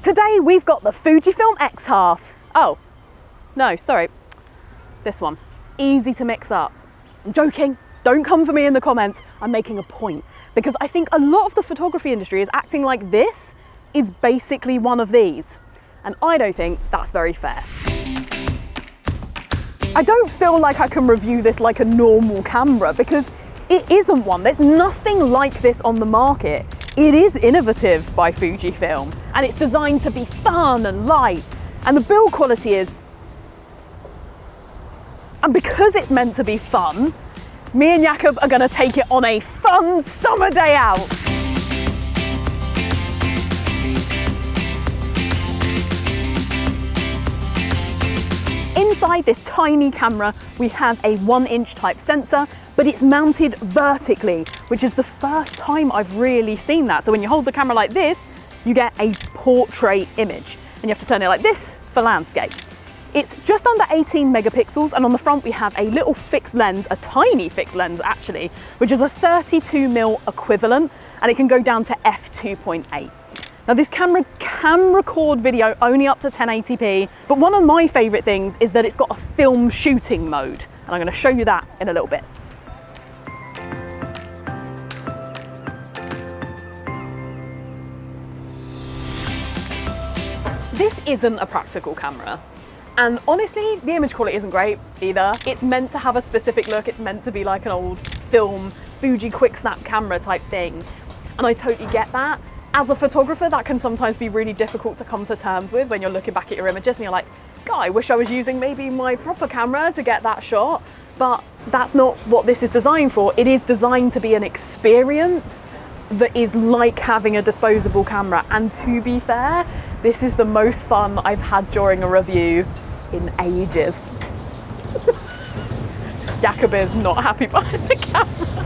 Today we've got the Fujifilm X half. Oh, no, sorry, this one. Easy to mix up. I'm joking, don't come for me in the comments. I'm making a point because I think a lot of the photography industry is acting like this is basically one of these. And I don't think that's very fair. I don't feel like I can review this like a normal camera because it isn't one. There's nothing like this on the market. It is innovative by Fujifilm and it's designed to be fun and light, and the build quality is, and because it's meant to be fun, me and Jakub are gonna take it on a fun summer day out. Inside this tiny camera, we have a 1-inch type sensor, but it's mounted vertically, which is the first time I've really seen that. So when you hold the camera like this, you get a portrait image, and you have to turn it like this for landscape. It's just under 18 megapixels, and on the front we have a little fixed lens, a tiny fixed lens actually, which is a 32mm equivalent, and it can go down to f2.8. Now this camera can record video only up to 1080p, but one of my favorite things is that it's got a film shooting mode, and I'm going to show you that in a little bit. This isn't a practical camera. And honestly, the image quality isn't great either. It's meant to have a specific look. It's meant to be like an old film, Fuji quick snap camera type thing. And I totally get that. As a photographer, that can sometimes be really difficult to come to terms with when you're looking back at your images and you're like, God, I wish I was using maybe my proper camera to get that shot. But that's not what this is designed for. It is designed to be an experience that is like having a disposable camera. And to be fair, this is the most fun I've had during a review in ages. Jakub is not happy behind the camera.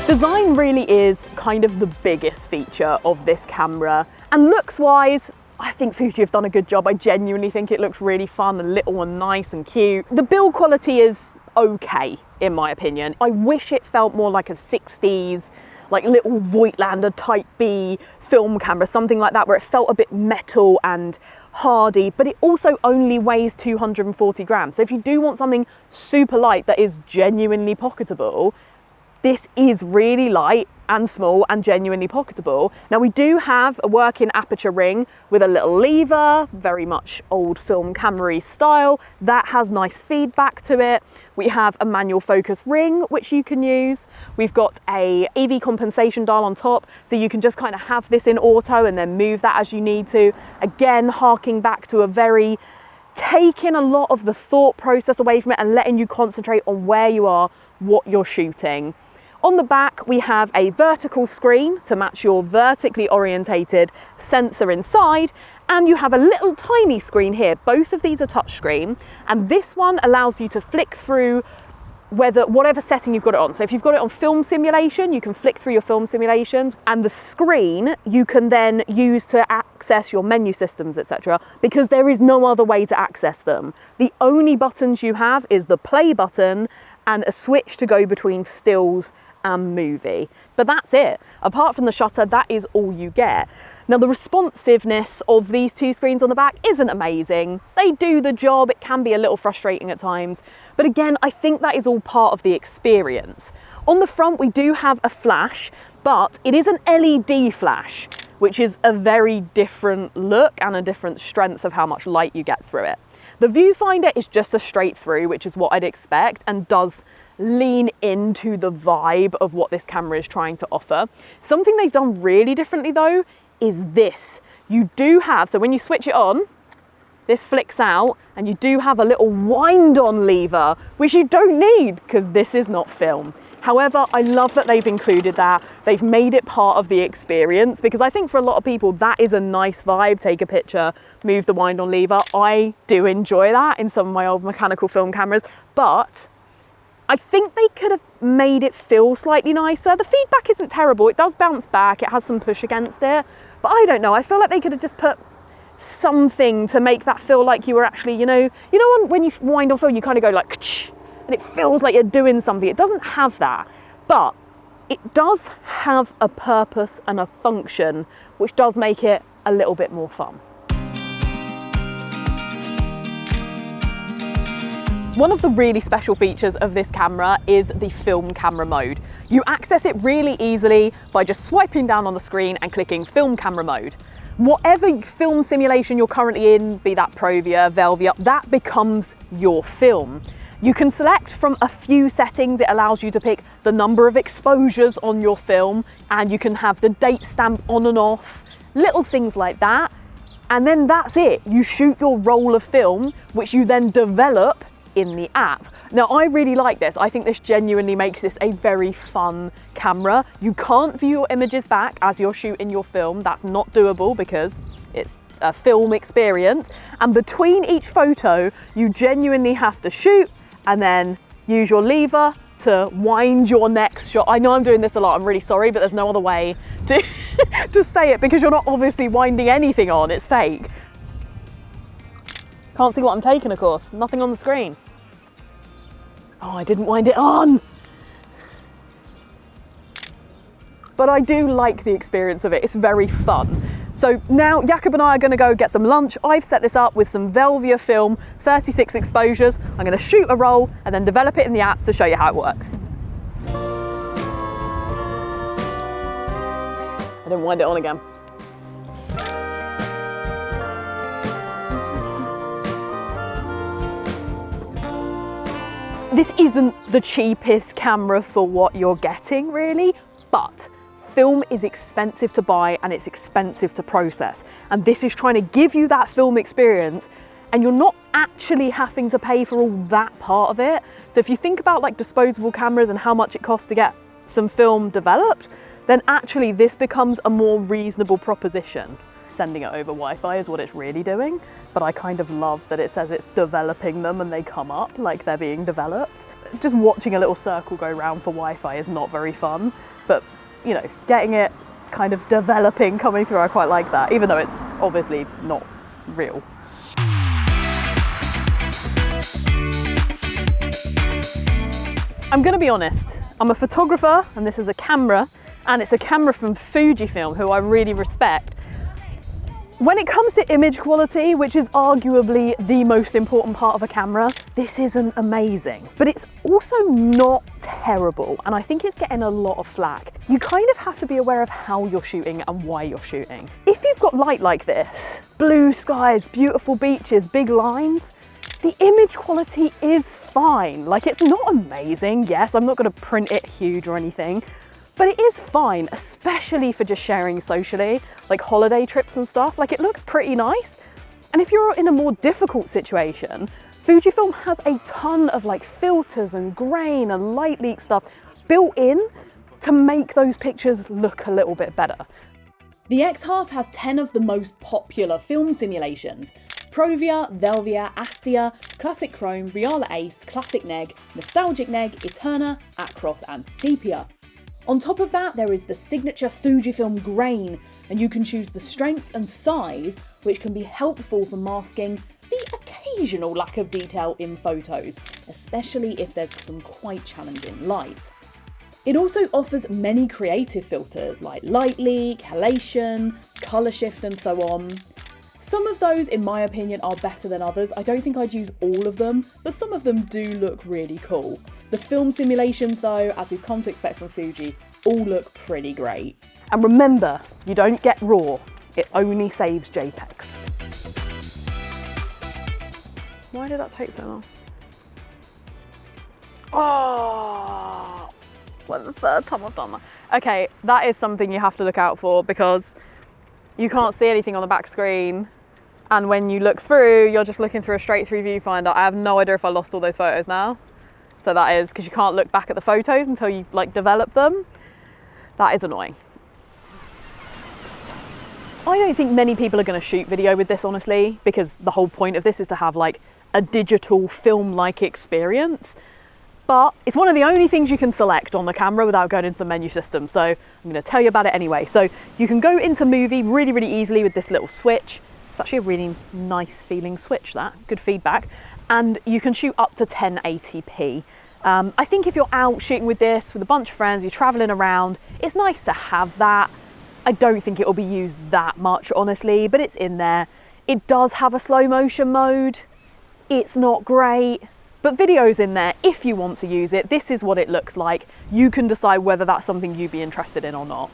Design really is kind of the biggest feature of this camera, and looks wise, I think Fuji have done a good job. I genuinely think it looks really fun and little and nice and cute. The build quality is okay, in my opinion. I wish it felt more like a 60s, like little Voigtlander Type B film camera, something like that, where it felt a bit metal and hardy, but it also only weighs 240 grams. So if you do want something super light that is genuinely pocketable, this is really light and small and genuinely pocketable. Now we do have a working aperture ring with a little lever, very much old film camera-y style. That has nice feedback to it. We have a manual focus ring, which you can use. We've got a EV compensation dial on top, so you can just kind of have this in auto and then move that as you need to. Again, harking back to a very, taking a lot of the thought process away from it and letting you concentrate on where you are, what you're shooting. On the back, we have a vertical screen to match your vertically orientated sensor inside, and you have a little tiny screen here. Both of these are touchscreen, and this one allows you to flick through whatever setting you've got it on. So if you've got it on film simulation, you can flick through your film simulations, and the screen you can then use to access your menu systems, etc., because there is no other way to access them. The only buttons you have is the play button and a switch to go between stills and movie, but that's it. Apart from the shutter, that is all you get. Now the responsiveness of these two screens on the back isn't amazing. They do the job. It can be a little frustrating at times, but again, I think that is all part of the experience. On the front, we do have a flash, but it is an LED flash, which is a very different look and a different strength of how much light you get through it. The viewfinder is just a straight through, which is what I'd expect, and does lean into the vibe of what this camera is trying to offer. Something they've done really differently though is this. You do have, so when you switch it on, this flicks out, and you do have a little wind on lever, which you don't need because this is not film. However, I love that they've included that. They've made it part of the experience, because I think for a lot of people that is a nice vibe. Take a picture, move the wind on lever. I do enjoy that in some of my old mechanical film cameras, but I think they could have made it feel slightly nicer. The feedback isn't terrible. It does bounce back. It has some push against it, but I don't know. I feel like they could have just put something to make that feel like you were actually, you know when you wind on film, you kind of go like, and it feels like you're doing something. It doesn't have that, but it does have a purpose and a function, which does make it a little bit more fun. One of the really special features of this camera is the film camera mode. You access it really easily by just swiping down on the screen and clicking film camera mode. Whatever film simulation you're currently in, be that Provia, Velvia, that becomes your film. You can select from a few settings. It allows you to pick the number of exposures on your film, and you can have the date stamp on and off, little things like that. And then that's it. You shoot your roll of film, which you then develop in the app. Now, I really like this. I think this genuinely makes this a very fun camera. You can't view your images back as you're shooting your film. That's not doable because it's a film experience. And between each photo, you genuinely have to shoot and then use your lever to wind your next shot. I know I'm doing this a lot, I'm really sorry, but there's no other way to, to say it because you're not obviously winding anything on, it's fake. Can't see what I'm taking, of course. Nothing on the screen. Oh, I didn't wind it on. But I do like the experience of it. It's very fun. So now Jakub and I are going to go get some lunch. I've set this up with some Velvia film, 36 exposures. I'm going to shoot a roll and then develop it in the app to show you how it works. I didn't wind it on again. This isn't the cheapest camera for what you're getting, really, but film is expensive to buy and it's expensive to process. And this is trying to give you that film experience, and you're not actually having to pay for all that part of it. So if you think about like disposable cameras and how much it costs to get some film developed, then actually this becomes a more reasonable proposition. Sending it over Wi-Fi is what it's really doing, but I kind of love that it says it's developing them and they come up like they're being developed. Just watching a little circle go round for Wi-Fi is not very fun, but you know, getting it kind of developing, coming through, I quite like that, even though it's obviously not real. I'm gonna be honest, I'm a photographer and this is a camera, and it's a camera from Fujifilm, who I really respect. When it comes to image quality, which is arguably the most important part of a camera, this isn't amazing, but it's also not terrible, and I think it's getting a lot of flack. You kind of have to be aware of how you're shooting and why you're shooting. If you've got light like this, blue skies, beautiful beaches, big lines, the image quality is fine. Like, it's not amazing. Yes, I'm not gonna print it huge or anything, but it is fine, especially for just sharing socially, like holiday trips and stuff. Like, it looks pretty nice. And if you're in a more difficult situation, Fujifilm has a ton of like filters and grain and light leak stuff built in to make those pictures look a little bit better. The X-Half has 10 of the most popular film simulations: Provia, Velvia, Astia, Classic Chrome, Reala Ace, Classic Neg, Nostalgic Neg, Eterna, Acros and Sepia. On top of that, there is the signature Fujifilm grain, and you can choose the strength and size, which can be helpful for masking the occasional lack of detail in photos, especially if there's some quite challenging light. It also offers many creative filters like light leak, halation, colour shift and so on. Some of those, in my opinion, are better than others. I don't think I'd use all of them, but some of them do look really cool. The film simulations though, as we've come to expect from Fuji, all look pretty great. And remember, you don't get RAW, it only saves JPEGs. Why did that take so long? Oh, it's like the third time I've done that. Okay, that is something you have to look out for because you can't see anything on the back screen. And when you look through, you're just looking through a straight through viewfinder. I have no idea if I lost all those photos now. So that is because you can't look back at the photos until you like develop them. That is annoying. I don't think many people are going to shoot video with this, honestly, because the whole point of this is to have like a digital film-like experience. But it's one of the only things you can select on the camera without going into the menu system. So I'm going to tell you about it anyway. So you can go into movie really, really easily with this little switch. It's actually a really nice feeling switch, that. Good feedback. and you can shoot up to 1080p. I think if you're out shooting with this with a bunch of friends, you're traveling around, it's nice to have that. I don't think it will be used that much, honestly, but it's in there. It does have a slow motion mode. It's not great, but video's in there if you want to use it. This is what it looks like. You can decide whether that's something you'd be interested in or not.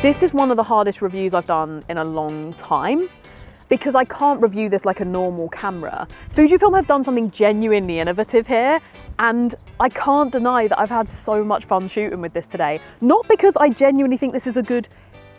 This is one of the hardest reviews I've done in a long time, because I can't review this like a normal camera. Fujifilm have done something genuinely innovative here, and I can't deny that I've had so much fun shooting with this today. Not because I genuinely think this is a good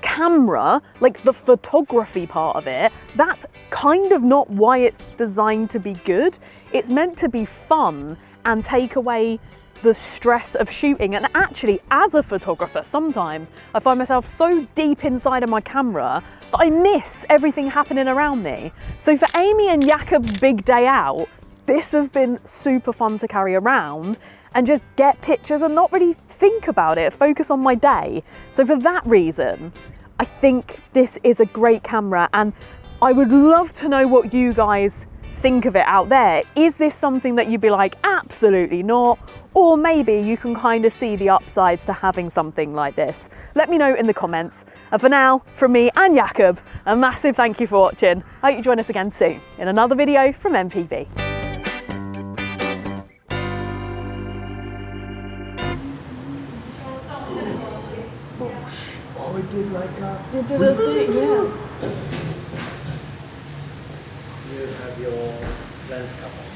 camera, like the photography part of it, that's kind of not why it's designed to be good. It's meant to be fun and take away the stress of shooting. And actually, as a photographer, sometimes I find myself so deep inside of my camera that I miss everything happening around me. So for Amy and Jakub's big day out, this has been super fun to carry around and just get pictures and not really think about it, focus on my day. So for that reason, I think this is a great camera, and I would love to know what you guys think of it out there. Is this something that you'd be like, absolutely not? Or maybe you can kind of see the upsides to having something like this. Let me know in the comments. And for now, from me and Jakub, a massive thank you for watching. I hope you join us again soon in another video from MPB. Oh, we did like a... You did a thing, yeah. You have your lens cover.